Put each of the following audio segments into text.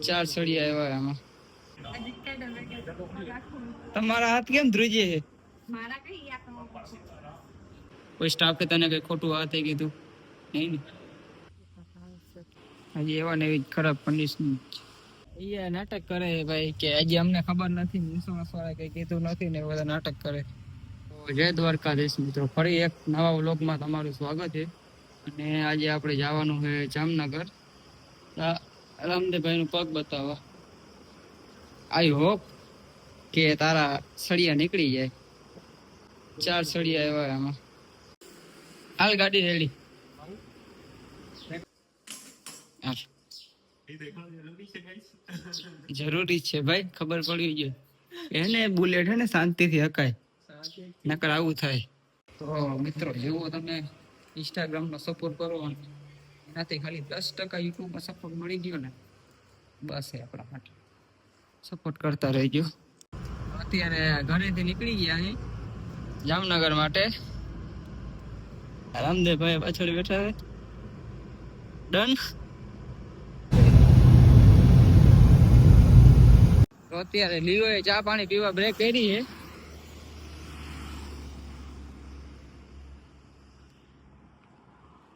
4 સળિયા આવ્યા આમાં. તમારા હાથ કેમ ધ્રુજે છે? કોઈ સ્ટાફે તને કઈ ખોટું હાથે કીધું નહીં ને? હજી એવા ને એવી ખરાબ કન્ડિશન. એ નાટક કરે ભાઈ કે હજી અમને ખબર નથી, ઇન્સ્યોરન્સ વાળા કઈ કીધું નથી ને બધા નાટક કરે. તો જય દ્વારકાધીશ મિત્રો, ફરી એક નવા વ્લોગમાં તમારું સ્વાગત છે. અને આજે આપણે જવાનું છે જામનગર, રામદેવભાઈ નું પગ બતાવવા. આઈ હોપ કે તારા સળિયા નીકળી જાય. 4 સળિયા આવ્યા આમાં. હાલ ગાડી રેડી. જરૂરી છે ભાઈ, ખબર પડી ગઈ એને. બુલેટ હે ને શાંતિથી હકાય, નકર આવું થાય. તો મિત્રો, જેવો તમે ઇન્સ્ટાગ્રામ નો સપોર્ટ કરો એનાથી ખાલી 10% યુટ્યુબમાં સપોર્ટ મળી ગયો ને, બસ એ આપણા માટે. સપોર્ટ કરતા રહેજો. અત્યારે ઘરેથી નીકળી ગયા અહીં જામનગર માટે. રામદેવભાઈ પાછળ બેઠા છે. ડન. તો અત્યારે લીઓએ ચા પાણી પીવા બ્રેક કરી છે.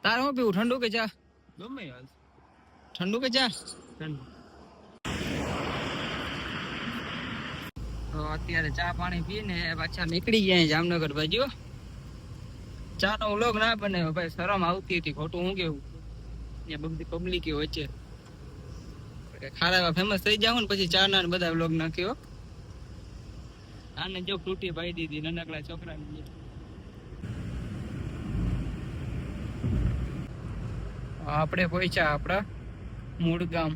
તારે શું પીવું, ઠંડુ કે ચા? ગમે યાર, ઠંડુ કે ચા? ઠંડુ. તો અત્યારે ચા પાણી પીને પાછા નીકળી ગયા જામનગર બાજુ. ચા નો વ્લોગ ના બને ભાઈ, શરમ આવતી હતી. ખોટું હું કેવું, બધી પબ્લિક વચ્ચે ખારા એવા ફેમસ થઈ જાવ ને પછી ચા ના બધા વ્લોગ નાખ્યો. આને જો તૂટી પાઈ દીધી નાનકડા છોકરાની. આપણે પહોંચ્યા આપણા મૂળ ગામ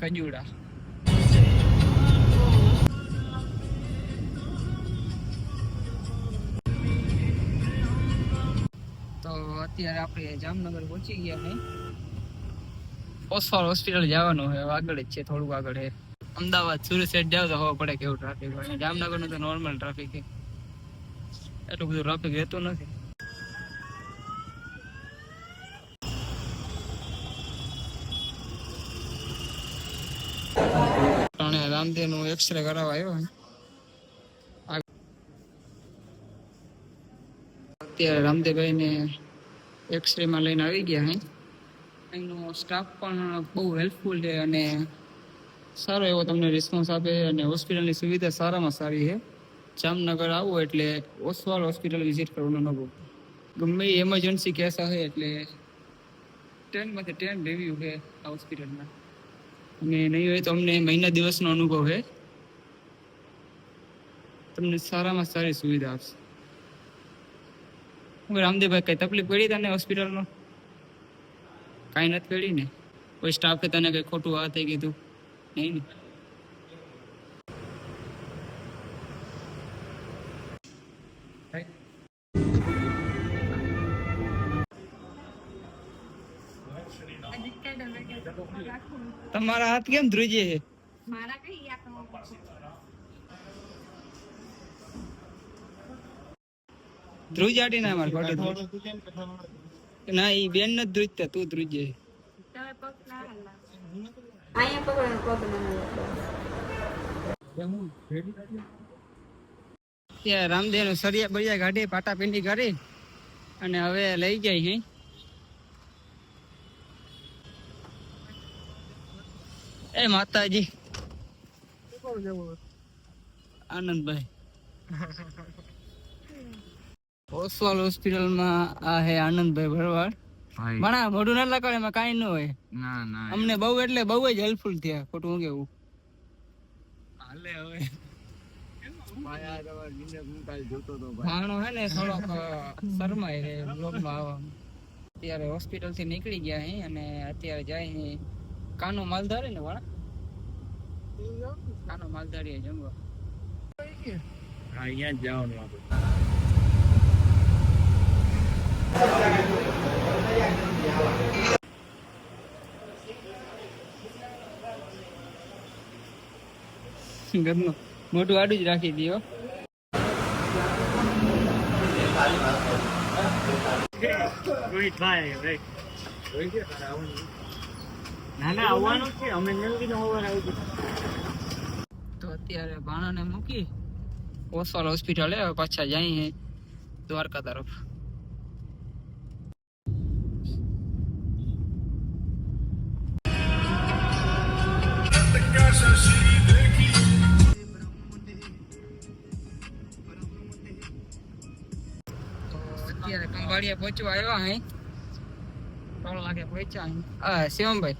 કજુડા. તો અત્યારે આપણે જામનગર પહોંચી ગયા નહીં. ઓસવાલ હોસ્પિટલ જવાનું હોય, આગળ જ છે, થોડુંક આગળ છે. અમદાવાદ સુરત સાઈડ જાવ તો ખબર પડે કેવું ટ્રાફિક હોય. જામનગર નું તો નોર્મલ ટ્રાફિક છે, એટલું બધું ટ્રાફિક રહેતું નથી. રામદેવ નું એક્સરે કરાવવા આવ્યો. અત્યારે રામદેવભાઈ ને એક્સરે માં લઈને આવી ગયા હે. એનો સ્ટાફ પણ બહુ હેલ્પફુલ છે અને સારો એવો તમને રિસ્પોન્સ આપે છે. અને હોસ્પિટલની સુવિધા સારામાં સારી છે. જામનગર આવો એટલે ઓસવાલ હોસ્પિટલ વિઝિટ કરવાનું ન ભૂલતા. ગમે એ એમરજન્સી કેસ આવે એટલે 10માંથી 10 રિવ્યુ છે આ હોસ્પિટલના. અને નહીં હોય તો અમને મહિના દિવસનો અનુભવ છે. તમને સારામાં સારી સુવિધા આપશે. રામદેવભાઈ, કઈ તકલીફ પડી તને હોસ્પિટલમાં? કાંઈ નથી પડી ને? કોઈ સ્ટાફે તને કઈ ખોટું હાથે કીધું નહીં ને? તમારા હાથ કેમ ધ્રુજે છે? ધ્રુજાડી ના માર ના, ઈ બેન નથી ધ્રુજતા, તું ધ્રુજે. રામદેવ નું સરિયા બરિયા ગાડી પાટા પિંડી કરી અને હવે લઈ જાય હે. એ માતાજી, આનંદભાઈ ઓસવાલ હોસ્પિટલમાં આ હે આનંદભાઈ ભરવાડ. મણા મોઢું ના લગાડે, એમાં કાંઈ ન હોય. અમને બહુ એટલે બહુ જ હેલ્પફુલ થયા. ખોટું હું કેવું. હાલે હવે ભાણો હે ને થોડોક શરમાય રે બ્લોગમાં આવવા. અત્યારે હોસ્પિટલ થી નીકળી ગયા હે અને અત્યારે જાય કાનો માલધારી ને વાળા, કાનો માલધારી જમવા. હા, અહીંયા જ જવાનું આપણે. ઘરનું મોટું આડું જ રાખી દો. ના ના આવવાનું છે અમે નંદીનો હોવાર આવી ગયું. તો અત્યારે ભાણાને મૂકી ઓસવાલ હોસ્પિટલે હવે પાછા જઈએ દ્વારકા તરફ. અત્યારે કંભાળિયા પહોંચવા આવ્યા હે 3 લાગે પહોંચ્યા હે. હા શિવમભાઈ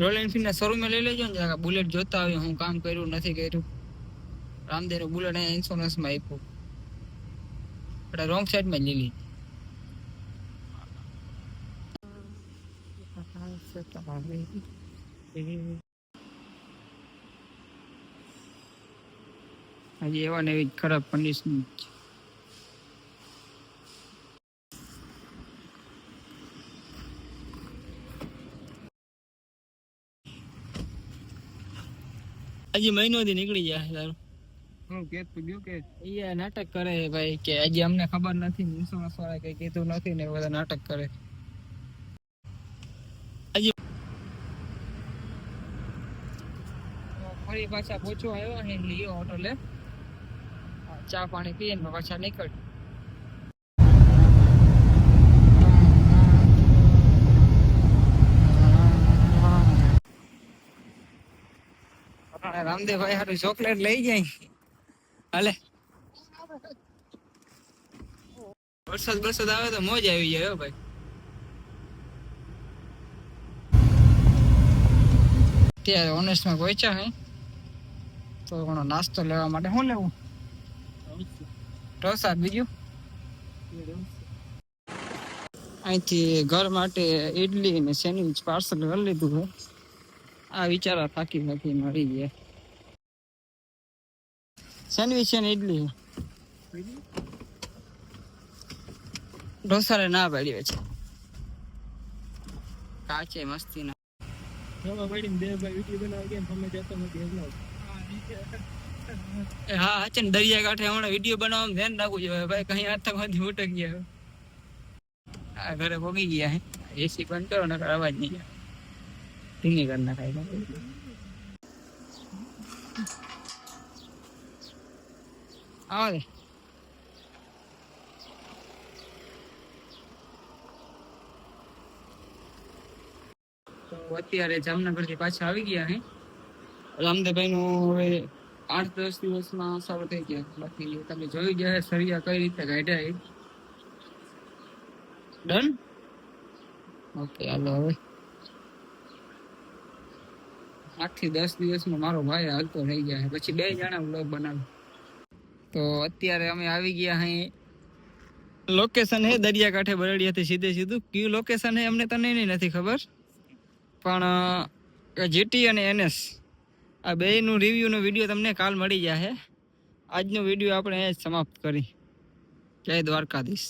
રોયલ એનફિલ્ડ ના શોરૂમે લઈ લેજો ને જરા બુલેટ જોતા આવ્યો હું કામ કર્યું નથી કર્યું. રામદેવ બુલેટ અહીંયા ઇન્સ્યોરન્સ માં આપ્યું આપણે રોંગ સાઈડ માં લઈ લીધી. હજી એવા ને એવી ખરાબ કન્ડિશન છે. હજી મહિનો થી નીકળી જાય તારું. હું કે તું ગયો કે એ નાટક કરે ભાઈ કે હજી અમને ખબર નથી ઇન્સ્યોરન્સ વાળા કઈ કીધું નથી ને બધા નાટક કરે. હજી ફરી પાછા પહોંચવા આવ્યા ને લિયો હોટલે ચા પાણી પીએ ને પાછા નીકળ. રામદેવભાઈ હારું ચોકલેટ લઈ જાય હાલે. વરસાદ આવે તો મોજ આવી જાય હો ભાઈ. અત્યારે ઓનેસ્ટમાં પહોંચ્યા હે તો ઘણો નાસ્તો લેવા માટે શું લેવું ઢોસા બીજું અહીંથી ઘર માટે ઇડલી ને સેન્ડવિચ પાર્સલ કરી લીધું છે. આ વિચારા થાકી મળી ગયા. સેન્ડવિચ છે ને ઇડલી ઢોસા ના પાડી છે કાચે મસ્તી ના. હા છે ને દરિયા કાંઠે હમણાં વિડીયો બનાવવાનું ધ્યાન રાખવું જોઈએ ભાઈ કઈ આતંકવાદી ઉટક ગયા. આ ઘરે ભોગી ગયા હે એસી બંધ કરો ને અવાજ નહીં જાય ધીમી કરી નાખાય. આવા દે તો અત્યારે જામનગર થી પાછા આવી ગયા હે. રામદેવભાઈ નું હવે 8-10 દિવસમાં સારું થઈ ગયા. બાકી તમે જોઈ ગયા સરિયા કઈ રીતે કાઢ્યા. ડન ઓકે હાલો હવે 8-10 દિવસમાં મારો ભાઈ હાલતો થઈ ગયા પછી 2 જણા વ્લોગ બનાવે. તો અત્યારે અમે આવી ગયા હે લોકેશન હે દરિયા કાંઠે બરડિયાથી સીધું કયું લોકેશન હે અમને તને નથી ખબર પણ જીટી અને એનએસ આ બેયનું રિવ્યૂનો વિડીયો તમને કાલ મળી જશે. આજનો વિડીયો આપણે સમાપ્ત કરી. જય દ્વારકાધીશ.